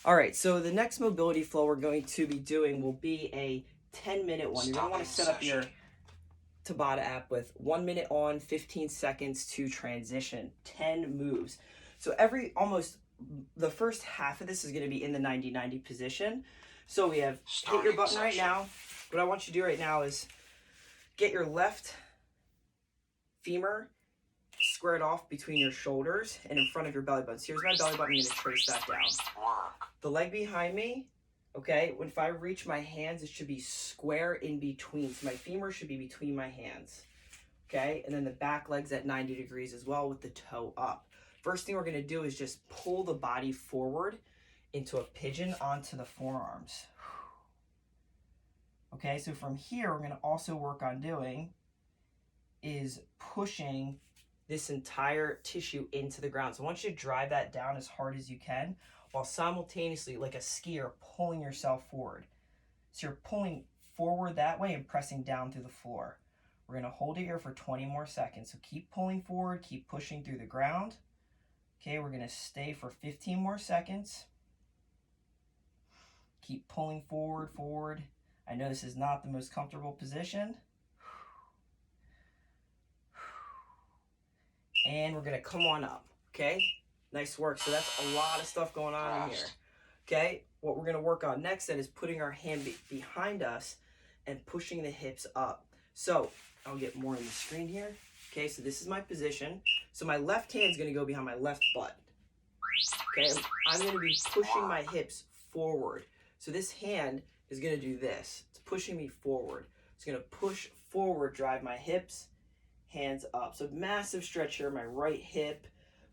All right, so the next mobility flow we're going to be doing will be a 10-minute one. You're going to want to set up your Tabata app with 1 minute on, 15 seconds to transition, 10 moves. So almost the first half of this is going to be in the 90-90 position. So we have hit your button right now. What I want you to do right now is get your left femur squared off between your shoulders and in front of your belly button. So here's my belly button. I'm going to trace that down. The leg behind me, okay, if I reach my hands, it should be square in between. So my femur should be between my hands, okay? And then the back leg's at 90 degrees as well with the toe up. First thing we're going to do is just pull the body forward into a pigeon onto the forearms. Okay, so from here, we're going to also work on doing is pushing this entire tissue into the ground. So I want you to drive that down as hard as you can while simultaneously, like a skier, pulling yourself forward. So you're pulling forward that way and pressing down through the floor. We're going to hold it here for 20 more seconds. So keep pulling forward, keep pushing through the ground. Okay, we're going to stay for 15 more seconds. Keep pulling forward, forward. I know this is not the most comfortable position. And we're going to come on up, okay? Nice work. So that's a lot of stuff going on in here. Okay, what we're going to work on next then is putting our hand behind us and pushing the hips up. So I'll get more on the screen here. Okay, so this is my position. So my left hand is going to go behind my left butt. Okay, I'm going to be pushing my hips forward. So this hand is going to do this. It's pushing me forward. It's going to push forward, drive my hips, hands up. So massive stretch here, my right hip.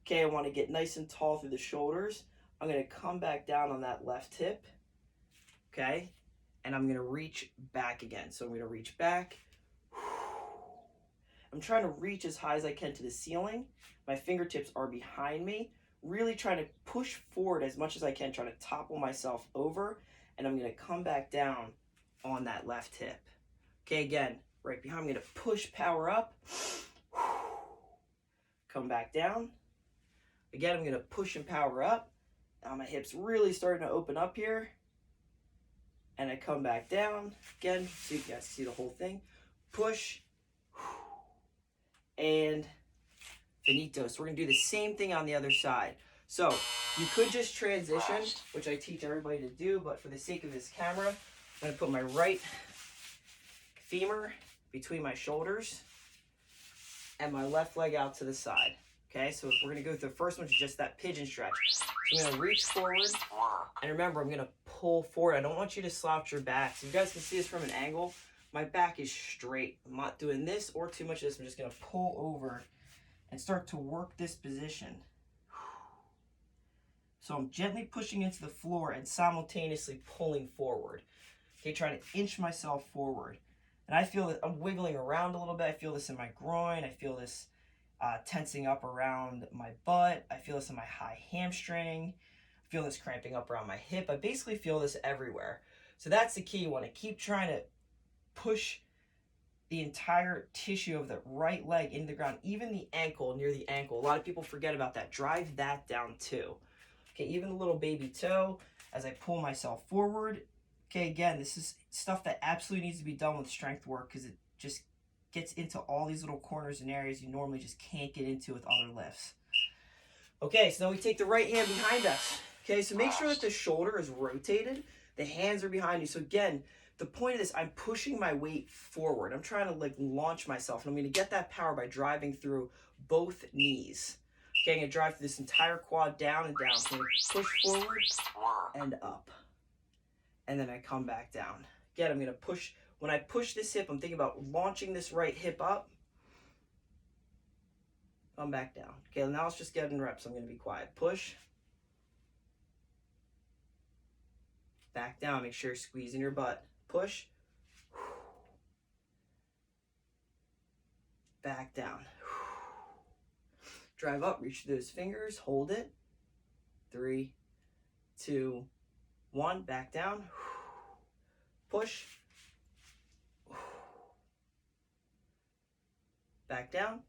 Okay, I want to get nice and tall through the shoulders. I'm going to come back down on that left hip. Okay, and I'm going to reach back again. So I'm going to reach back. I'm trying to reach as high as I can to the ceiling. My fingertips are behind me. Really trying to push forward as much as I can, trying to topple myself over. And I'm going to come back down on that left hip. Okay, again, right behind. I'm going to push power up. Come back down. Again, I'm going to push and power up. Now my hips really starting to open up here. And I come back down. Again, so you guys see the whole thing. Push. And finito. So we're going to do the same thing on the other side. So you could just transition, which I teach everybody to do, but for the sake of this camera, I'm going to put my right femur between my shoulders and my left leg out to the side. Okay, so we're going to go through the first one, which is just that pigeon stretch. So I'm going to reach forward, and remember, I'm going to pull forward. I don't want you to slouch your back. So you guys can see this from an angle. My back is straight. I'm not doing this or too much of this. I'm just going to pull over and start to work this position. So I'm gently pushing into the floor and simultaneously pulling forward. Okay, trying to inch myself forward. And I feel that I'm wiggling around a little bit. I feel this in my groin. I feel this tensing up around my butt. I feel this in my high hamstring. I feel this cramping up around my hip. I basically feel this everywhere. So that's the key. You want to keep trying to push the entire tissue of the right leg into the ground, even the ankle, near the ankle. A lot of people forget about that. Drive that down too. Okay, even the little baby toe as I pull myself forward. Okay, again, this is stuff that absolutely needs to be done with strength work because it just gets into all these little corners and areas you normally just can't get into with other lifts. Okay, so now we take the right hand behind us. Okay, so make sure that the shoulder is rotated. The hands are behind you. So again, the point of this, I'm pushing my weight forward. I'm trying to like launch myself. And I'm going to get that power by driving through both knees. Okay, I'm going to drive through this entire quad down and down. So I'm going to push forward and up. And then I come back down. Again, I'm going to push. When I push this hip, I'm thinking about launching this right hip up. Come back down. Okay, now let's just get in reps. I'm going to be quiet. Push. Back down. Make sure you're squeezing your butt. Push. Back down. Drive up. Reach those fingers. Hold it. 3, 2, 1. Back down. Push. Back down.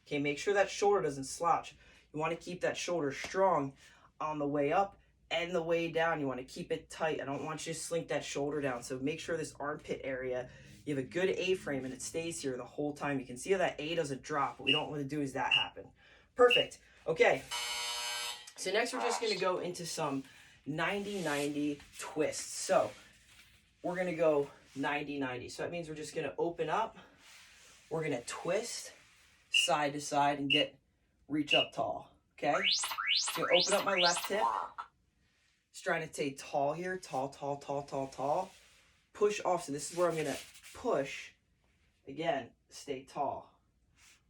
Okay, make sure that shoulder doesn't slouch. You want to keep that shoulder strong. on the way up and the way down. You want to keep it tight. I don't want you to slink that shoulder down. So make sure this armpit area, you have a good A-frame and it stays here the whole time. You can see how that A doesn't drop. What we don't want to do is that happen. Perfect. Okay. So next we're just going to go into some 90-90 twists. So we're going to go 90-90. So that means we're just going to open up. We're going to twist side to side and reach up tall. Okay? So open up my left hip. Just trying to stay tall here. Tall, tall, tall, tall, tall. Push off. So this is where I'm going to push. Again, stay tall.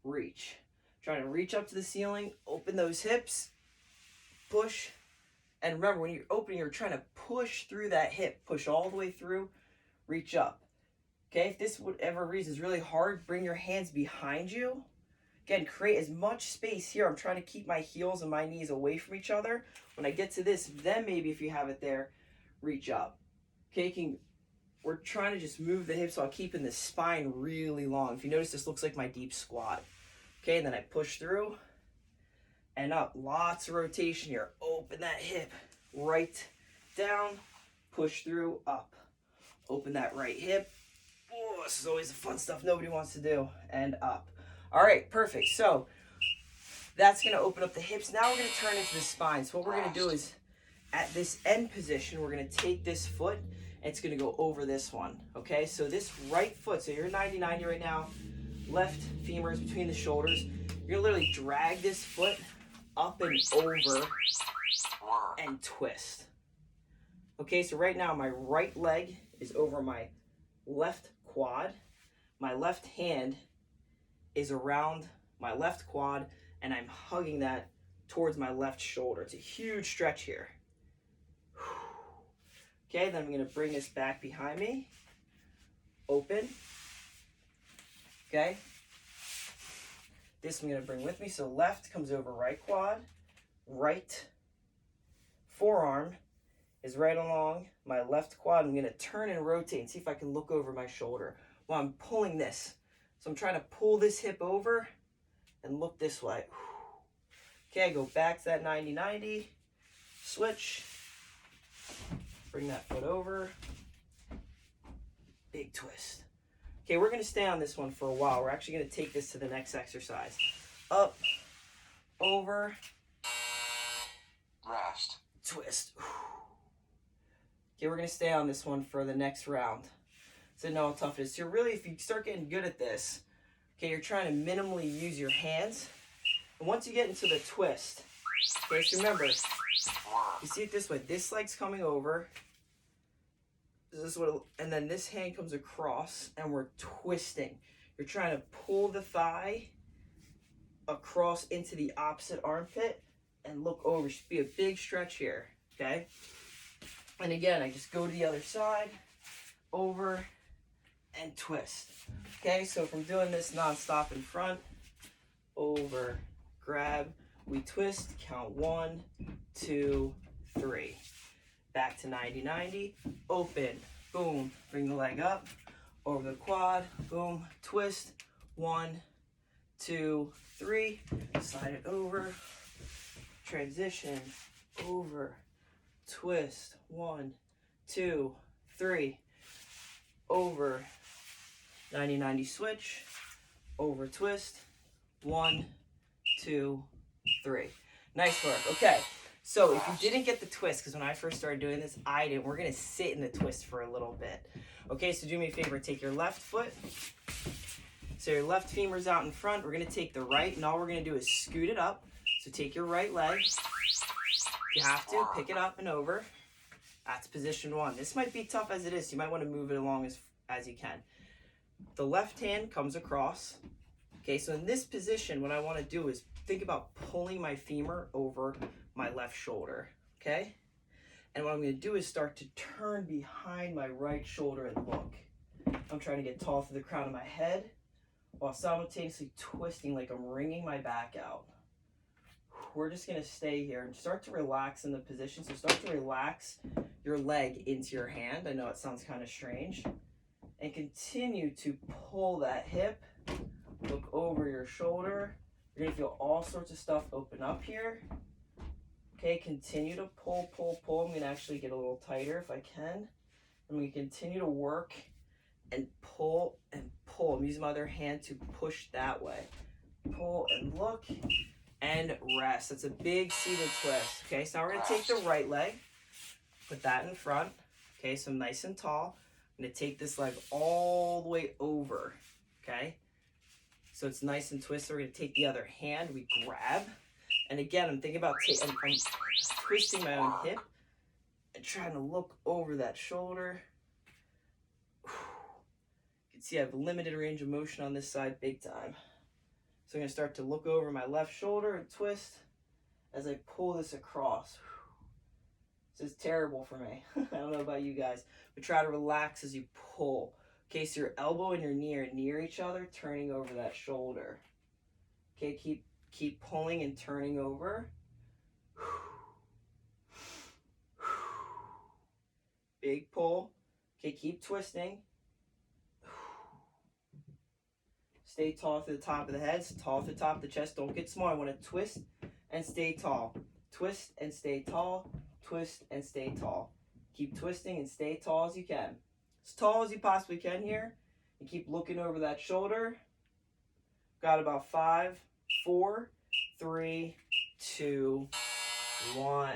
Reach. Trying to reach up to the ceiling. Open those hips. Push. And remember, when you're opening, you're trying to push through that hip. Push all the way through. Reach up. Okay? If this, whatever reason, is really hard, bring your hands behind you. Again, create as much space here. I'm trying to keep my heels and my knees away from each other. When I get to this, then maybe if you have it there, reach up. Okay, we're trying to just move the hips while keeping the spine really long. If you notice, this looks like my deep squat. Okay, and then I push through and up. Lots of rotation here. Open that hip. Right down. Push through, up. Open that right hip. Oh, this is always the fun stuff nobody wants to do. And up. All right, perfect. So that's going to open up the hips. Now we're going to turn into the spine. So what we're going to do is at this end position, we're going to take this foot and it's going to go over this one. Okay, so this right foot, so you're 90-90 right now. Left femur is between the shoulders. You're going to literally drag this foot up and over and twist. Okay, so right now my right leg is over my left quad. My left hand is around my left quad and I'm hugging that towards my left shoulder. It's a huge stretch here. Okay, then I'm going to bring this back behind me. Open. Okay. This I'm going to bring with me. So left comes over right quad. Right forearm is right along my left quad. I'm going to turn and rotate and see if I can look over my shoulder while I'm pulling this. So I'm trying to pull this hip over and look this way. Okay, go back to that 90-90. Switch. Bring that foot over. Big twist. Okay, we're going to stay on this one for a while. We're actually going to take this to the next exercise. Up, over, rest, twist. Okay, we're going to stay on this one for the next round. So know how tough it is. So really, if you start getting good at this, okay, you're trying to minimally use your hands. And once you get into the twist, okay, so remember, you see it this way. This leg's coming over. This is what, and then this hand comes across, and we're twisting. You're trying to pull the thigh across into the opposite armpit and look over. Should be a big stretch here, okay? And again, I just go to the other side, over, and twist. Okay, so if I'm doing this non-stop in front, over, grab, we twist, count 1, 2, 3. Back to 90-90, open, boom, bring the leg up, over the quad, boom, twist, 1, 2, 3, slide it over, transition, over, twist, 1, 2, 3, over, 90-90 switch, over twist, 1, 2, 3. Nice work. Okay, so if you didn't get the twist, because when I first started doing this, I didn't, we're going to sit in the twist for a little bit. Okay, so do me a favor, take your left foot, so your left femur's out in front, we're going to take the right, and all we're going to do is scoot it up. So take your right leg, you have to, pick it up and over. That's position 1. This might be tough as it is, so you might want to move it along as you can. The left hand comes across. Okay, so in this position, what I want to do is think about pulling my femur over my left shoulder, okay? And what I'm going to do is start to turn behind my right shoulder and look. I'm trying to get tall through the crown of my head while simultaneously twisting like I'm wringing my back out. We're just going to stay here and start to relax in the position. So start to relax your leg into your hand. I know it sounds kind of strange. And continue to pull that hip. Look over your shoulder. You're going to feel all sorts of stuff open up here. Okay, continue to pull, pull, pull. I'm going to actually get a little tighter if I can. I'm going to continue to work and pull and pull. I'm using my other hand to push that way. Pull and look and rest. That's a big seated twist. Okay, so now we're going to take the right leg, put that in front. Okay, so nice and tall. I'm going to take this leg all the way over. Okay, so it's nice and twisted. We're going to take the other hand. We grab. And again, I'm thinking about I'm twisting my own hip and trying to look over that shoulder. You can see I have limited range of motion on this side, big time. So I'm going to start to look over my left shoulder and twist as I pull this across. This is terrible for me. I don't know about you guys, but try to relax as you pull. Okay, so your elbow and your knee are near each other, turning over that shoulder. Okay, keep pulling and turning over. Big pull. Okay, keep twisting. Stay tall to the top of the head, tall to the top of the chest. Don't get small. I want to twist and stay tall. Twist and stay tall. Twist and stay tall. Keep twisting and stay tall as you can. As tall as you possibly can here. And keep looking over that shoulder. Got about 5, 4, 3, 2, 1.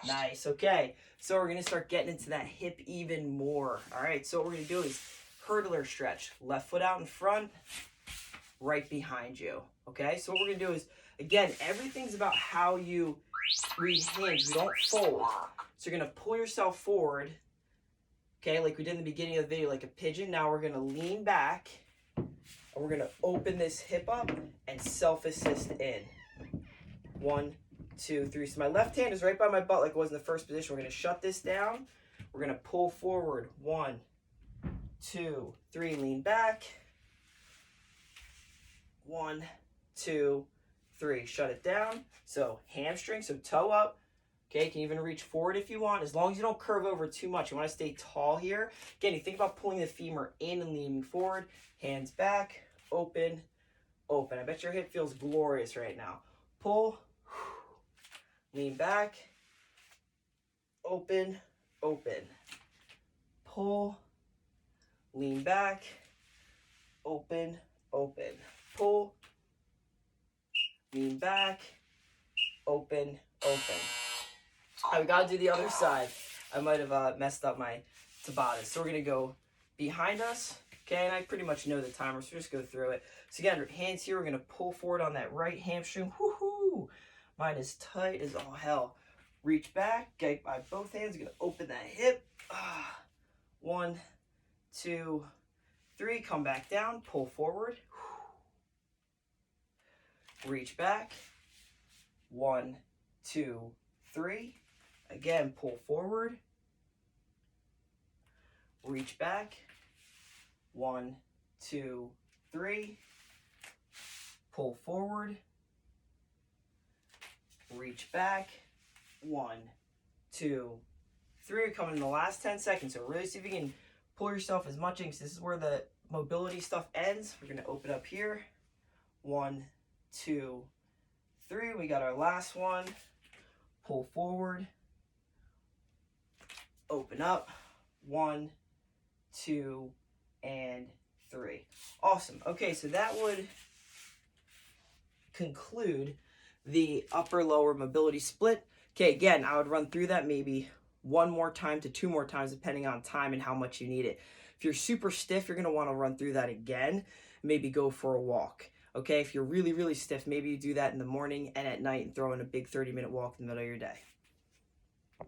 Nice. Okay. So we're going to start getting into that hip even more. All right. So what we're going to do is hurdler stretch. Left foot out in front, right behind you. Okay. So what we're going to do is, again, everything's about how you rehinge. You don't fold. So you're going to pull yourself forward. Okay. Like we did in the beginning of the video, like a pigeon. Now we're going to lean back. And we're going to open this hip up and self-assist in. 1, 2, 3. So my left hand is right by my butt like it was in the first position. We're going to shut this down. We're going to pull forward. 1, 2, 3. Lean back. 1, 2, 3. Shut it down. So hamstring, so toe up. Okay, you can even reach forward if you want, as long as you don't curve over too much. You want to stay tall here. Again, you think about pulling the femur in and leaning forward. Hands back, open, open. I bet your hip feels glorious right now. Pull, lean back, open, open. Pull, lean back, open, open. Pull, lean back, open, open. I've got to do the other side. I might have messed up my Tabata. So we're going to go behind us. Okay, and I pretty much know the timer, so just go through it. So again, hands here, we're going to pull forward on that right hamstring. Woohoo! Mine is tight as all hell. Reach back, get by both hands. Going to open that hip. 1, 2, 3. Come back down, pull forward. Reach back. 1, 2, 3. Again, pull forward. Reach back. 1, 2, 3. Pull forward. Reach back. 1, 2, 3. We're coming in the last 10 seconds. So really see if you can pull yourself as much in, because this is where the mobility stuff ends. We're going to open up here. 1, 2, 3. We got our last one. Pull forward. Open up. 1, 2, and 3. Awesome. Okay, so that would conclude the upper lower mobility split. Okay, again, I would run through that maybe 1 more time to 2 more times depending on time and how much you need it. If you're super stiff, you're going to want to run through that again. Maybe go for a walk. Okay, if you're really, really stiff, maybe you do that in the morning and at night and throw in a big 30-minute walk in the middle of your day.